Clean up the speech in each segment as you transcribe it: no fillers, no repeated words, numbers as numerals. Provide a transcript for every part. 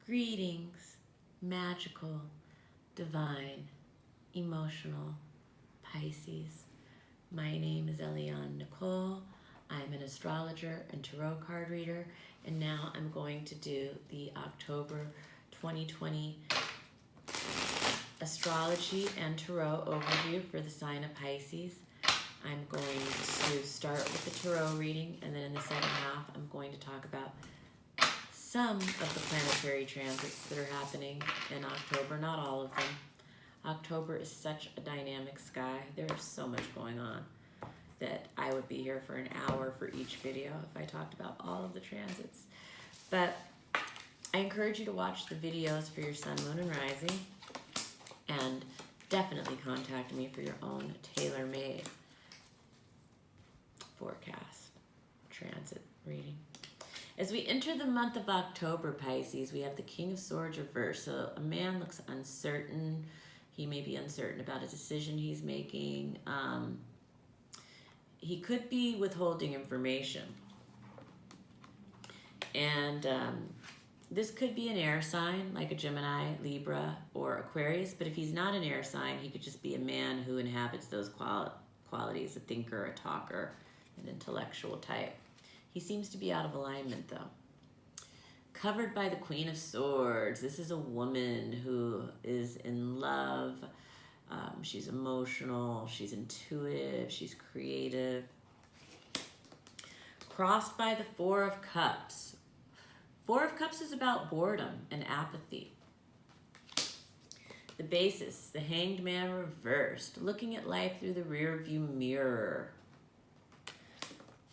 Greetings, magical, divine, emotional Pisces. My name is Eliane Nicole. I'm an astrologer and tarot card reader, and now I'm going to do the October 2020 astrology and tarot overview for the sign of Pisces. I'm going to start with the tarot reading, and then in the second half, I'm going to talk about some of the planetary transits that are happening in October, not all of them. October is such a dynamic sky. There's so much going on that I would be here for an hour for each video if I talked about all of the transits. But I encourage you to watch the videos for your sun, moon, and rising, and definitely contact me for your own tailor-made forecast transit reading. As we enter the month of October, Pisces, we have the King of Swords reversed. So a man looks uncertain. He may be uncertain about a decision he's making. He could be withholding information. And this could be an air sign, like a Gemini, Libra, or Aquarius. But if he's not an air sign, he could just be a man who inhabits those qualities, a thinker, a talker, an intellectual type. He seems to be out of alignment, though. Covered by the Queen of Swords. This is a woman who is in love. She's emotional. She's intuitive. She's creative. Crossed by the Four of Cups. Four of Cups is about boredom and apathy. The basis, the Hanged Man reversed. Looking at life through the rear view mirror.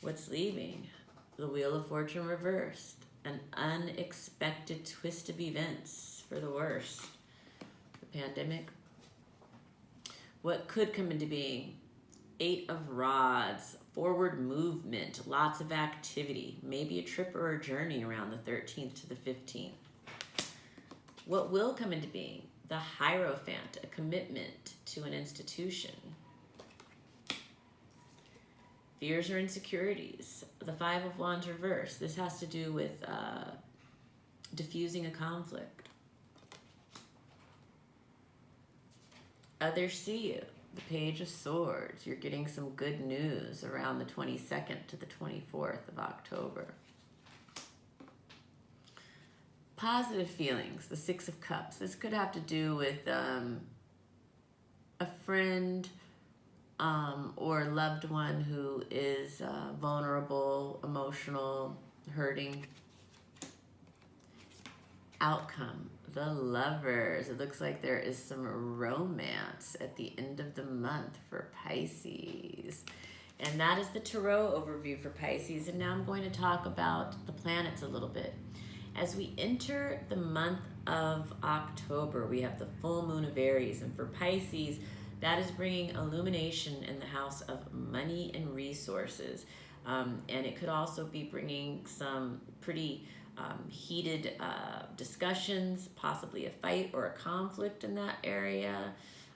What's leaving? The Wheel of Fortune reversed. An unexpected twist of events for the worst. The pandemic. What could come into being? Eight of Rods. Forward movement. Lots of activity. Maybe a trip or a journey around the 13th to the 15th. What will come into being? The Hierophant. A commitment to an institution. Fears or insecurities. The Five of Wands reversed. This has to do with diffusing a conflict. Others see you. The Page of Swords. You're getting some good news around the 22nd to the 24th of October. Positive feelings. The Six of Cups. This could have to do with a friend or a loved one who is vulnerable, emotional, hurting. Outcome, the Lovers. It looks like there is some romance at the end of the month for Pisces. And that is the tarot overview for Pisces. And now I'm going to talk about the planets a little bit. As we enter the month of October, we have the full moon of Aries. And for Pisces, that is bringing illumination in the house of money and resources. And it could also be bringing some pretty heated discussions, possibly a fight or a conflict in that area.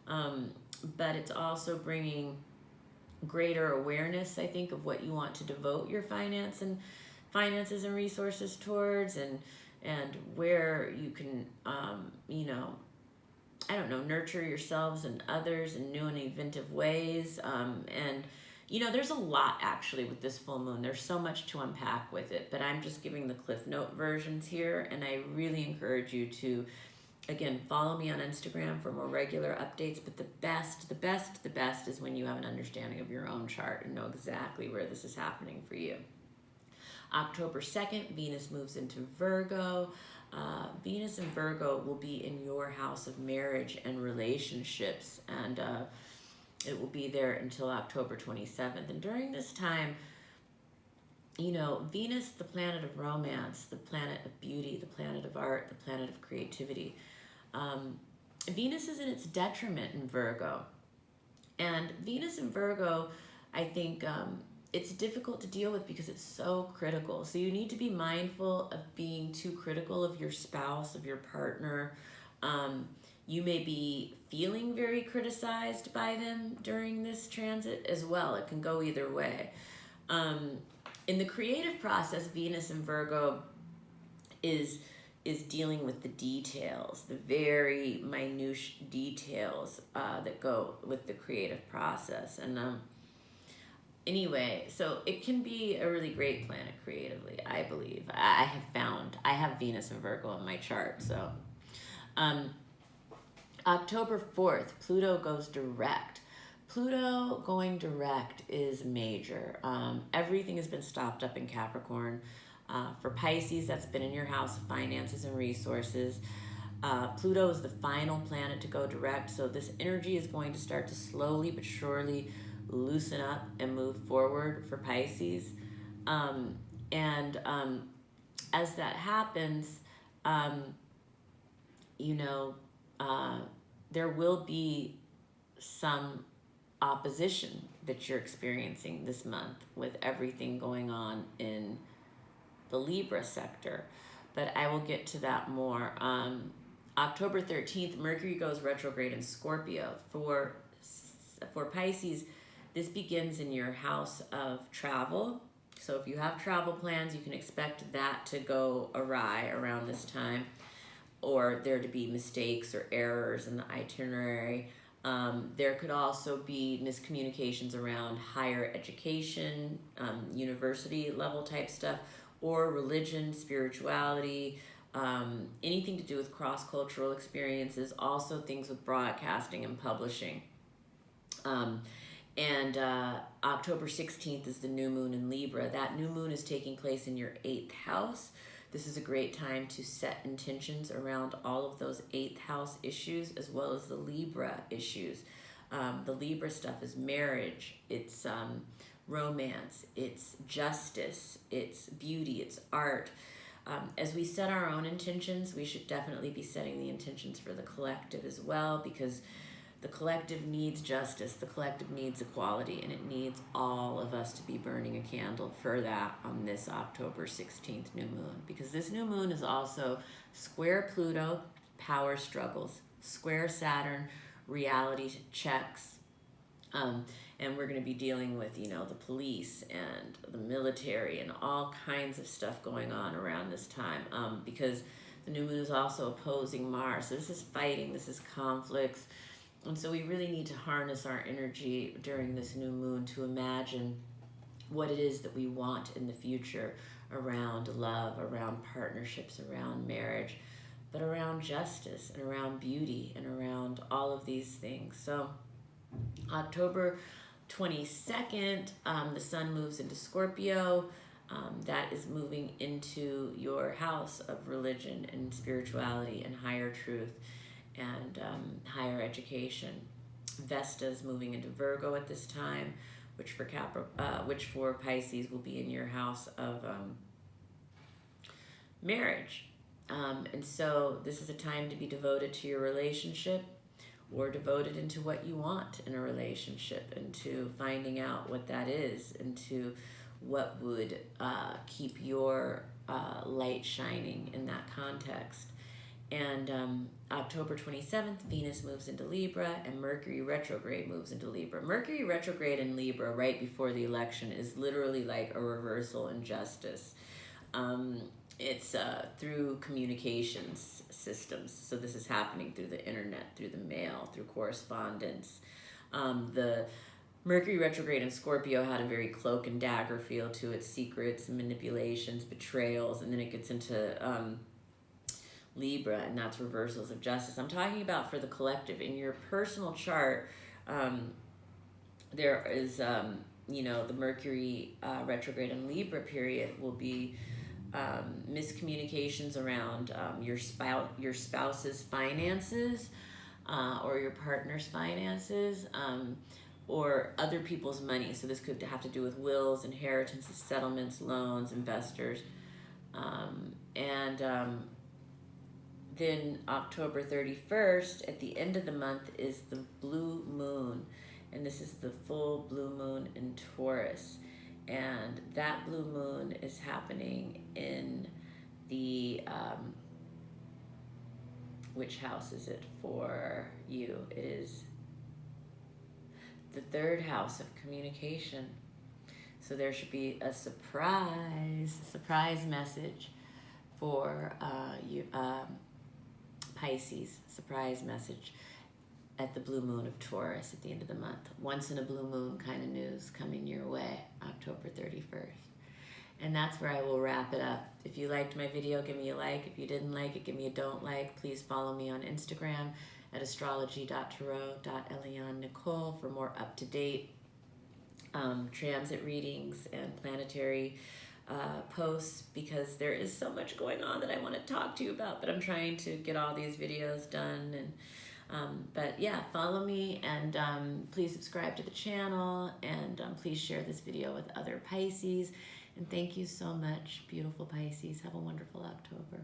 But it's also bringing greater awareness, I think, of what you want to devote your finances and resources towards, and where you can, nurture yourselves and others in new and inventive ways. There's a lot actually with this full moon. There's so much to unpack with it, but I'm just giving the Cliff Note versions here, and I really encourage you to, again, follow me on Instagram for more regular updates. But the best is when you have an understanding of your own chart and know exactly where this is happening for you. October 2nd, Venus moves into Virgo. Venus and Virgo will be in your house of marriage and relationships, and it will be there until October 27th. And during this time, Venus, the planet of romance, the planet of beauty, the planet of art, the planet of creativity, Venus is in its detriment in Virgo. And Venus in Virgo, I think, it's difficult to deal with because it's so critical. So you need to be mindful of being too critical of your spouse, of your partner. You may be feeling very criticized by them during this transit as well. It can go either way. In the creative process, Venus in Virgo is is dealing with the details, the very minute details that go with the creative process. And anyway, so it can be a really great planet creatively, I believe. I have Venus and Virgo in my chart, so. October 4th, Pluto goes direct. Pluto going direct is major. Everything has been stopped up in Capricorn. For Pisces, that's been in your house of finances and resources. Pluto is the final planet to go direct, so this energy is going to start to slowly but surely loosen up and move forward for Pisces. As that happens, there will be some opposition that you're experiencing this month with everything going on in the Libra sector, but I will get to that more. October 13th, Mercury goes retrograde in Scorpio. For Pisces, this begins in your house of travel. So if you have travel plans, you can expect that to go awry around this time, or there to be mistakes or errors in the itinerary. There could also be miscommunications around higher education, university level type stuff, or religion, spirituality, anything to do with cross-cultural experiences, also things with broadcasting and publishing. October 16th is the new moon in Libra. That new moon is taking place in your 8th house. This is a great time to set intentions around all of those 8th house issues, as well as the Libra issues. The Libra stuff is marriage, it's romance, it's justice, it's beauty, it's art. As we set our own intentions, we should definitely be setting the intentions for the collective as well, because the collective needs justice, the collective needs equality, and it needs all of us to be burning a candle for that on this October 16th new moon, because this new moon is also square Pluto, power struggles, square Saturn, reality checks, and we're going to be dealing with, the police and the military and all kinds of stuff going on around this time, because the new moon is also opposing Mars. So this is fighting, this is conflicts. And so we really need to harness our energy during this new moon to imagine what it is that we want in the future around love, around partnerships, around marriage, but around justice and around beauty and around all of these things. So October 22nd, the sun moves into Scorpio. That is moving into your house of religion and spirituality and higher truth and higher education. Vesta is moving into Virgo at this time, which for Pisces will be in your house of marriage. And so this is a time to be devoted to your relationship, or devoted into what you want in a relationship, into finding out what that is, into what would keep your light shining in that context. And October 27th, Venus moves into Libra, and Mercury retrograde moves into Libra. Mercury retrograde in Libra right before the election is literally like a reversal in justice. It's through communications systems. So this is happening through the internet, through the mail, through correspondence. The Mercury retrograde in Scorpio had a very cloak and dagger feel to it, secrets, manipulations, betrayals, and then it gets into Libra, and that's reversals of justice. I'm talking about for the collective. In your personal chart, there is, the Mercury retrograde in Libra period will be miscommunications around your spouse's finances, or your partner's finances, or other people's money. So this could have to do with wills, inheritances, settlements, loans, investors, then October 31st, at the end of the month, is the blue moon. And this is the full blue moon in Taurus. And that blue moon is happening in the, which house is it for you? It is the 3rd house of communication. So there should be a surprise message for Pisces, surprise message at the blue moon of Taurus at the end of the month. Once in a blue moon kind of news coming your way, October 31st. And that's where I will wrap it up. If you liked my video, give me a like. If you didn't like it, give me a don't like. Please follow me on Instagram at astrology.tarot.Eliane Nicole for more up-to-date transit readings and planetary posts, because there is so much going on that I want to talk to you about, but I'm trying to get all these videos done. And but yeah, follow me, and please subscribe to the channel, and please share this video with other Pisces. And thank you so much, beautiful Pisces. Have a wonderful October.